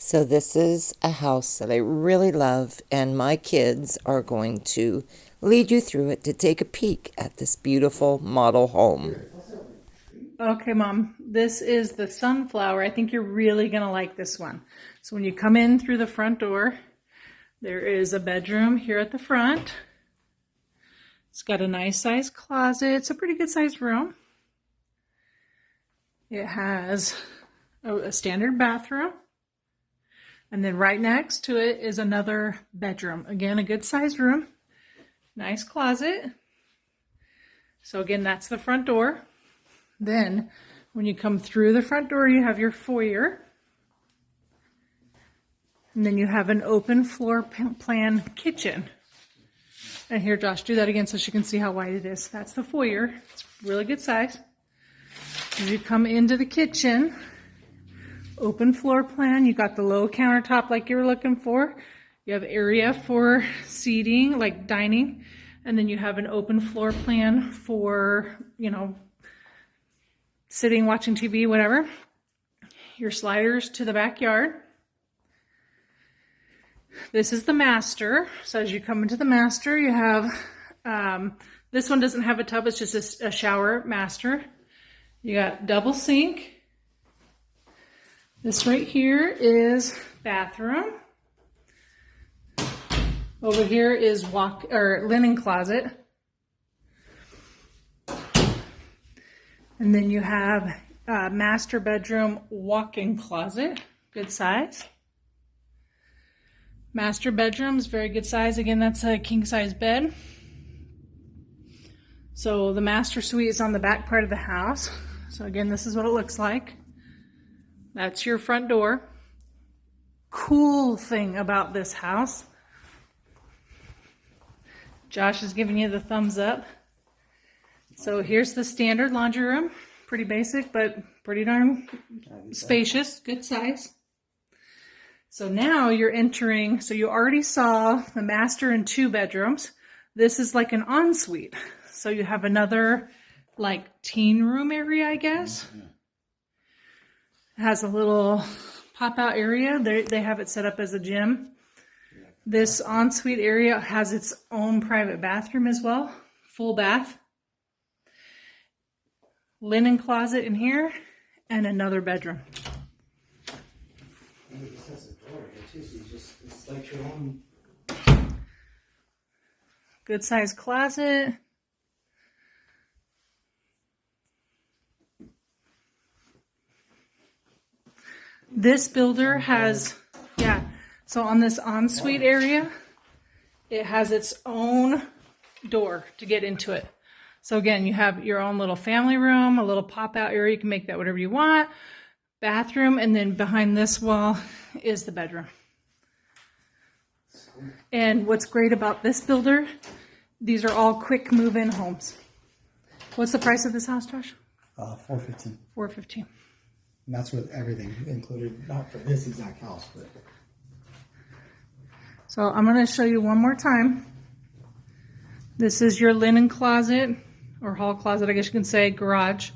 So this is a house that I really love, and my kids are going to lead you through it to take a peek at this beautiful model home. Okay, Mom, this is the sunflower. I think you're really going to like this one. So when you come in through the front door, there is a bedroom here at the front. It's got a nice sized closet. It's a pretty good sized room. It has a standard bathroom. And then right next to it is another bedroom. Again, a good sized room. Nice closet. So again, that's the front door. Then when you come through the front door, you have your foyer. And then you have an open floor plan kitchen. And here, Josh, do that again so she can see how wide it is. That's the foyer. It's really good size. As you come into the kitchen, open floor plan. You got the low countertop like you were looking for. You have area for seating, like dining. And then you have an open floor plan for, sitting, watching TV, whatever. Your sliders to the backyard. This is the master. So as you come into the master, you have, this one doesn't have a tub, it's just a shower master. You got double sink. This right here is bathroom. Over here is linen closet. And then you have a master bedroom walk-in closet, good size. Master bedroom is very good size. Again, that's a king size bed. So the master suite is on the back part of the house. So again, this is what it looks like. That's your front door. Cool thing about this house. Josh is giving you the thumbs up. So here's the standard laundry room. Pretty basic, but pretty darn spacious, good size. So now you're entering, so you already saw the master and 2 bedrooms. This is like an ensuite. So you have another like teen room area, I guess. It has a little pop-out area. They have it set up as a gym. This ensuite area has its own private bathroom as well, full bath. Linen closet in here, and another bedroom. Good sized closet. This builder has, so on this ensuite area, it has its own door to get into it. So again, you have your own little family room, a little pop-out area. You can make that whatever you want. Bathroom, and then behind this wall is the bedroom. And what's great about this builder, these are all quick move-in homes. What's the price of this house, Josh? $415. $415. And that's with everything included, not for this exact house, but. So I'm going to show you one more time. This is your linen closet, or hall closet, I guess you can say, garage.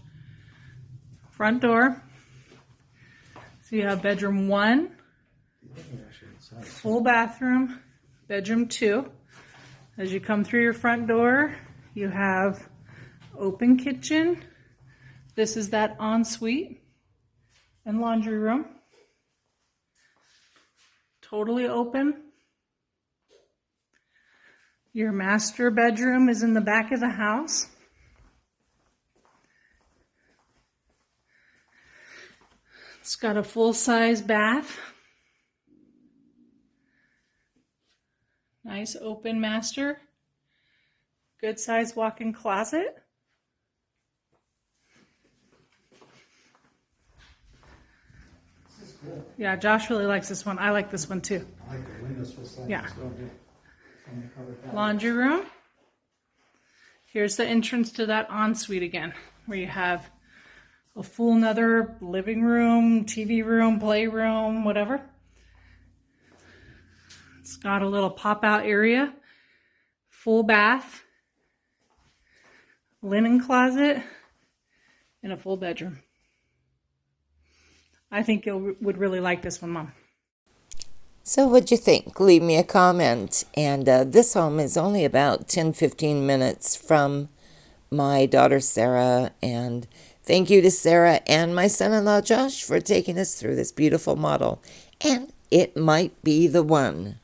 Front door. So you have bedroom 1, full bathroom, bedroom 2. As you come through your front door, you have open kitchen. This is that ensuite and laundry room. Totally open. Your master bedroom is in the back of the house. It's got a full-size bath. Nice open master. Good size walk-in closet. This is cool. Yeah, Josh really likes this one. I like this one too. I like the windows full size. Yeah. So good. Laundry room. Here's the entrance to that ensuite again, where you have a full another living room, TV room, playroom, whatever. It's got a little pop-out area, full bath, linen closet, and a full bedroom. I think you would really like this one, Mom. So what'd you think? Leave me a comment. And this home is only about 10-15 minutes from my daughter Sarah. And thank you to Sarah and my son-in-law Josh for taking us through this beautiful model. And it might be the one.